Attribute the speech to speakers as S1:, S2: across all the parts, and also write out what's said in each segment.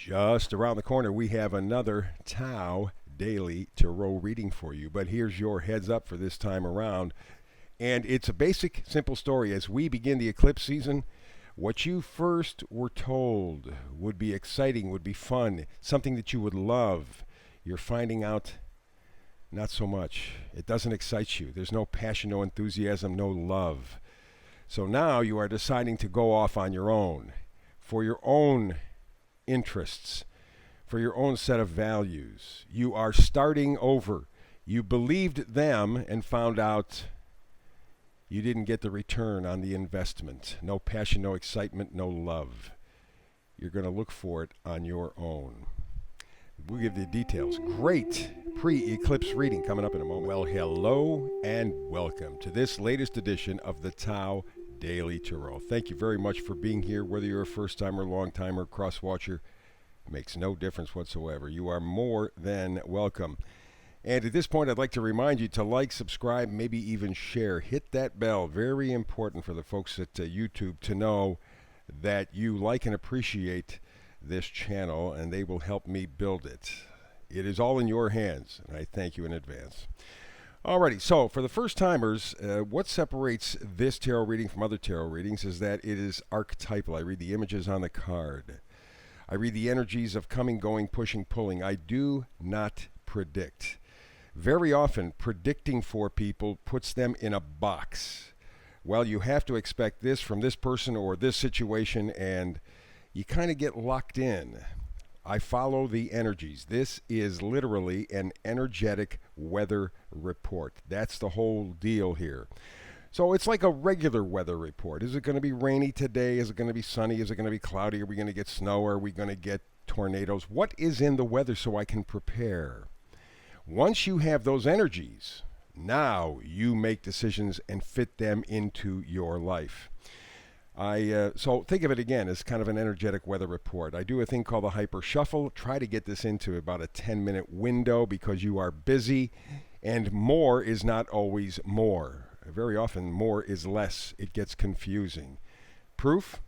S1: Just around the corner, we have another Tao Daily Tarot reading for you. But here's your heads up for this time around. And it's a basic, simple story. As we begin the eclipse season, what you first were told would be exciting, would be fun, something that you would love. You're finding out not so much. It doesn't excite you. There's no passion, no enthusiasm, no love. So now you are deciding to go off on your own for your own interests, for your own set of values. You are starting over. You believed them and found out you didn't get the return on the investment. No passion, no excitement, no love. You're going to look for it on your own. We'll give you the details. Great pre-eclipse reading coming up in a moment. Well, hello and welcome to this latest edition of the Tao Daily Tarot. Thank you very much for being here. Whether you're a first-timer, long-timer, cross-watcher, makes no difference whatsoever. You are more than welcome. And at this point, I'd like to remind you to like, subscribe, maybe even share. Hit that bell. Very important for the folks at YouTube to know that you like and appreciate this channel, and they will help me build it. It is all in your hands, and I thank you in advance. Alrighty, so for the first timers, what separates this tarot reading from other tarot readings is that it is archetypal. I read the images on the card. I read the energies of coming, going, pushing, pulling. I do not predict. Very often, predicting for people puts them in a box. Well, you have to expect this from this person or this situation, and you kind of get locked in. I follow the energies. This is literally an energetic weather report. That's the whole deal here. So it's like a regular weather report. Is it going to be rainy today? Is it going to be sunny? Is it going to be cloudy? Are we going to get snow? Are we going to get tornadoes? What is in the weather so I can prepare? Once you have those energies, now you make decisions and fit them into your life. So think of it again as kind of an energetic weather report. I do a thing called the hyper shuffle. Try to get this into about a 10-minute window because you are busy, and more is not always more. Very often, more is less. It gets confusing. Proof?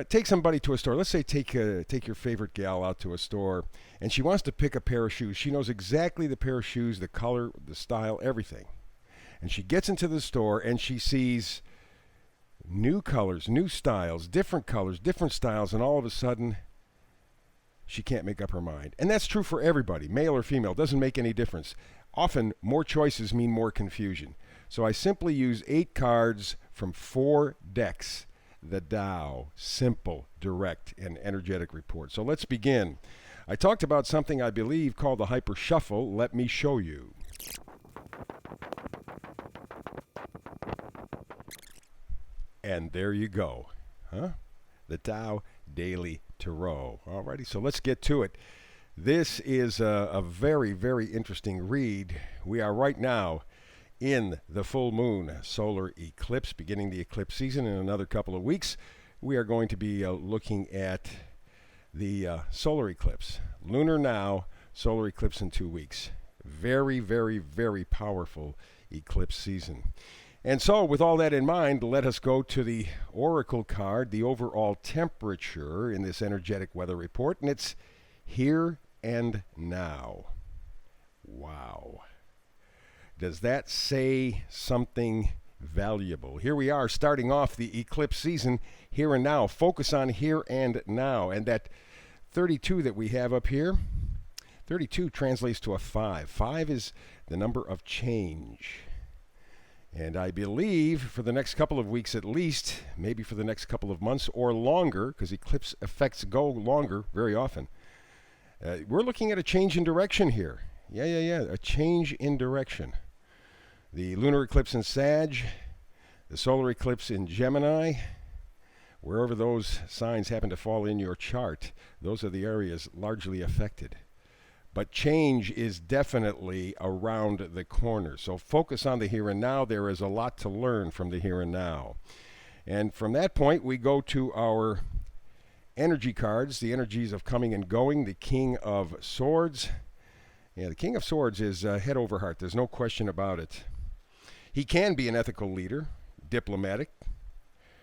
S1: Take somebody to a store. Let's say take your favorite gal out to a store, and she wants to pick a pair of shoes. She knows exactly the pair of shoes, the color, the style, everything. And she gets into the store, and she sees new colors, new styles, different colors, different styles, and all of a sudden, she can't make up her mind. And that's true for everybody, male or female. Doesn't make any difference. Often, more choices mean more confusion. So I simply use 8 cards from 4 decks. The Tao, simple, direct, and energetic report. So let's begin. I talked about something I believe called the hyper shuffle. Let me show you. And there you go. The Tao Daily Tarot. Alrighty, so let's get to it. This is a very, very interesting read. We are right now in the full moon solar eclipse, beginning the eclipse season in another couple of weeks. We are going to be looking at the solar eclipse. Lunar now, solar eclipse in 2 weeks. Very, very, very powerful eclipse season. And so, with all that in mind, let us go to the oracle card, the overall temperature in this energetic weather report, and it's here and now. Wow. Does that say something valuable? Here we are, starting off the eclipse season, here and now. Focus on here and now. And that 32 that we have up here, 32 translates to a 5. 5 is the number of change. And I believe for the next couple of weeks at least, maybe for the next couple of months or longer, because eclipse effects go longer very often, we're looking at a change in direction here. Yeah, a change in direction. The lunar eclipse in Sag, the solar eclipse in Gemini, wherever those signs happen to fall in your chart, those are the areas largely affected. But change is definitely around the corner. So focus on the here and now. There is a lot to learn from the here and now. And from that point, we go to our energy cards, the energies of coming and going, the King of Swords. Yeah, the King of Swords is head over heart. There's no question about it. He can be an ethical leader, diplomatic,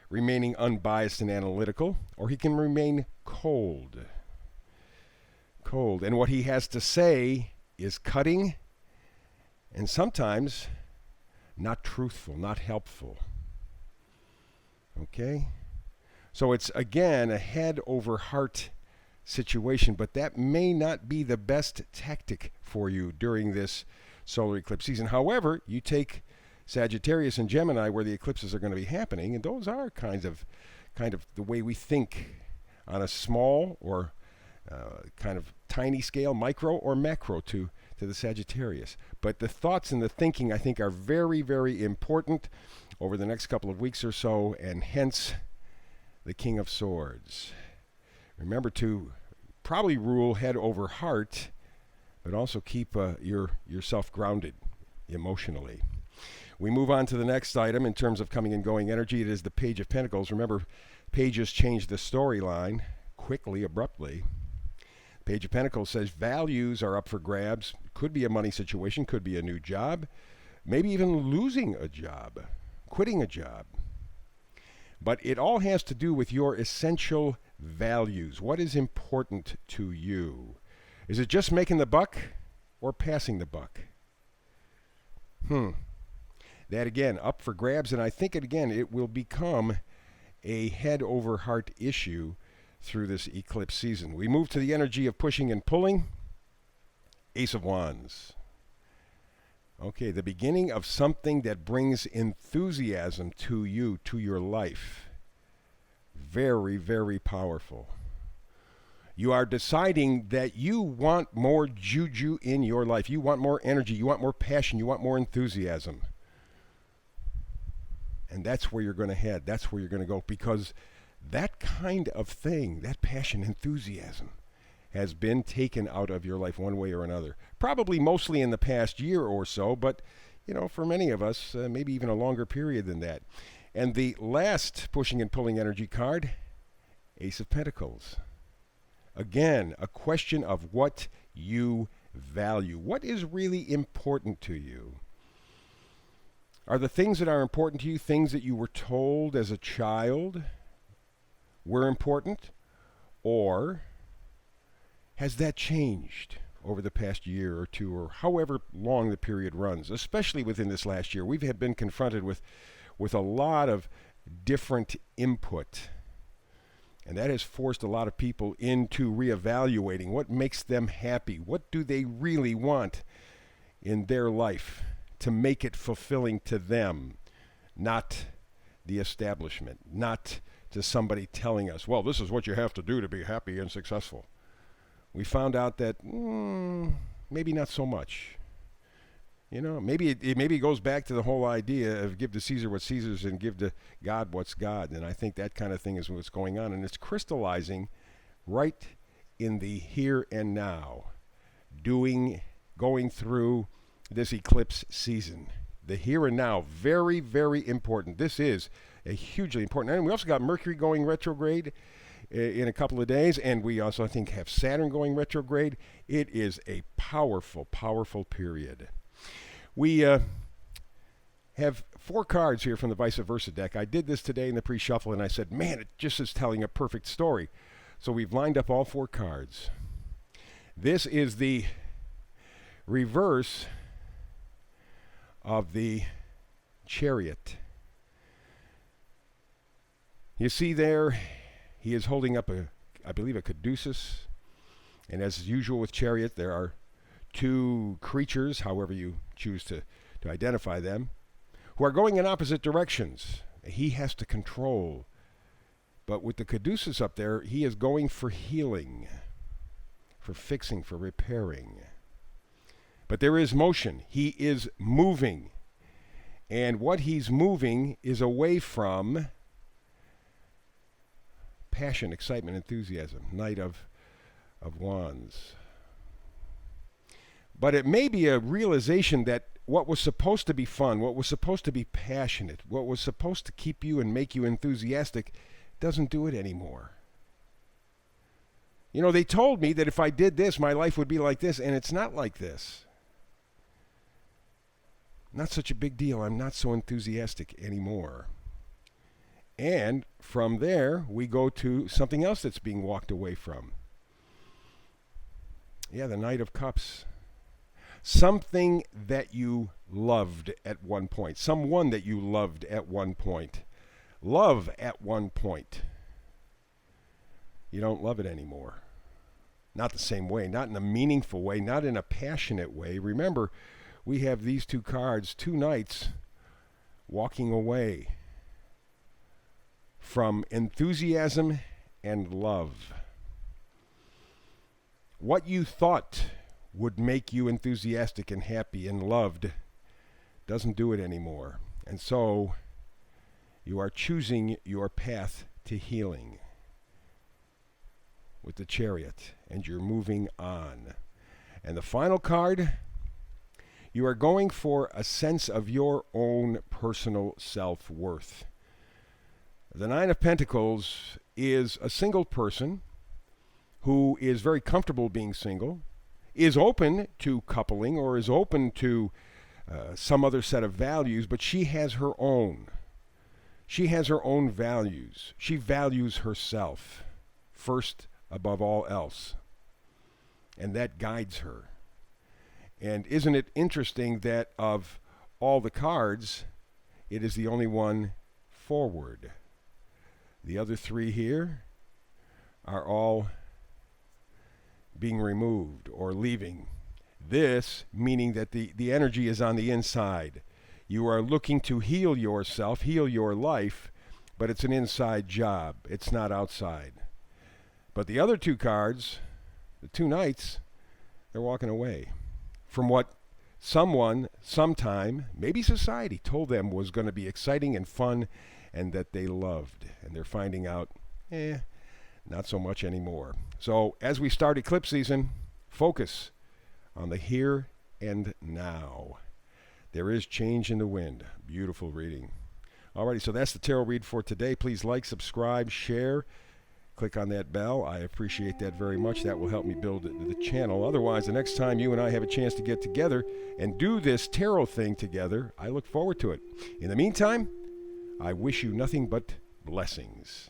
S1: remaining unbiased and analytical, or he can remain cold. cold. And what he has to say is cutting and sometimes not truthful, not helpful. Okay? So it's, again, a head over heart situation, but that may not be the best tactic for you during this solar eclipse season. However, you take Sagittarius and Gemini where the eclipses are going to be happening, and those are kind of the way we think on a small or kind of tiny scale, micro or macro to the Sagittarius. But the thoughts and the thinking, I think, are very, very important over the next couple of weeks or so, and hence the King of Swords. Remember to probably rule head over heart, but also keep yourself grounded emotionally. We move on to the next item in terms of coming and going energy. It is the Page of Pentacles. Remember, pages change the storyline quickly, abruptly. Page of Pentacles says values are up for grabs. Could be a money situation, could be a new job, maybe even losing a job, quitting a job. But it all has to do with your essential values. What is important to you? Is it just making the buck or passing the buck? That again, up for grabs, and I think it will become a head over heart issue through this eclipse season. We move to the energy of pushing and pulling. Ace of Wands. Okay, the beginning of something that brings enthusiasm to you, to your life. Very, very powerful. You are deciding that you want more juju in your life. You want more energy. You want more passion. You want more enthusiasm. And that's where you're going to head. That's where you're going to go. Because that kind of thing, that passion, enthusiasm, has been taken out of your life one way or another. Probably mostly in the past year or so, but, for many of us, maybe even a longer period than that. And the last pushing and pulling energy card, Ace of Pentacles. Again, a question of what you value. What is really important to you? Are the things that are important to you things that you were told as a child were important? Or has that changed over the past year or two, or however long the period runs, especially within this last year? We've been confronted with a lot of different input, and that has forced a lot of people into reevaluating what makes them happy. What do they really want in their life to make it fulfilling to them, not the establishment, not to somebody telling us, well, this is what you have to do to be happy and successful. We found out that maybe not so much. Maybe it goes back to the whole idea of give to Caesar what's Caesar's and give to God what's God. And I think that kind of thing is what's going on. And it's crystallizing right in the here and now, going through this eclipse season. The here and now, very, very important. This is a hugely important. And we also got Mercury going retrograde in a couple of days, and we also, I think, have Saturn going retrograde. It is a powerful, powerful period. We have 4 cards here from the Vice Versa deck. I did this today in the pre-shuffle, and I said, man, it just is telling a perfect story. So we've lined up all 4 cards. This is the reverse of the Chariot. You see there, he is holding up I believe a caduceus. And as usual with Chariot, there are 2 creatures, however you choose to identify them, who are going in opposite directions. He has to control. But with the caduceus up there, he is going for healing, for fixing, for repairing. But there is motion. He is moving. And what he's moving is away from passion, excitement, enthusiasm. Knight of Wands. But it may be a realization that what was supposed to be fun, what was supposed to be passionate, what was supposed to keep you and make you enthusiastic, doesn't do it anymore. They told me that if I did this, my life would be like this, and it's not like this. Not such a big deal. I'm not so enthusiastic anymore. And from there, we go to something else that's being walked away from. Yeah, the Knight of Cups. Something that you loved at one point. Someone that you loved at one point. Love at one point. You don't love it anymore. Not the same way, not in a meaningful way, not in a passionate way. Remember, we have these two cards, two knights walking away from enthusiasm and love. What you thought would make you enthusiastic and happy and loved doesn't do it anymore. And so you are choosing your path to healing with the Chariot, and you're moving on. And the final card, you are going for a sense of your own personal self-worth. The Nine of Pentacles is a single person who is very comfortable being single, is open to coupling or is open to some other set of values, but she has her own. She has her own values. She values herself first above all else, and that guides her. And isn't it interesting that of all the cards, it is the only one forward? The other three here are all being removed or leaving. This meaning that the energy is on the inside. You are looking to heal yourself, heal your life, but it's an inside job. It's not outside. But the other two cards, the two knights, they're walking away from what someone, sometime, maybe society, told them was going to be exciting and fun and that they loved. And they're finding out, not so much anymore. So as we start eclipse season, focus on the here and now. There is change in the wind. Beautiful reading. Alrighty, so that's the tarot read for today. Please like, subscribe, share. Click on that bell. I appreciate that very much. That will help me build the channel. Otherwise, the next time you and I have a chance to get together and do this tarot thing together, I look forward to it. In the meantime, I wish you nothing but blessings.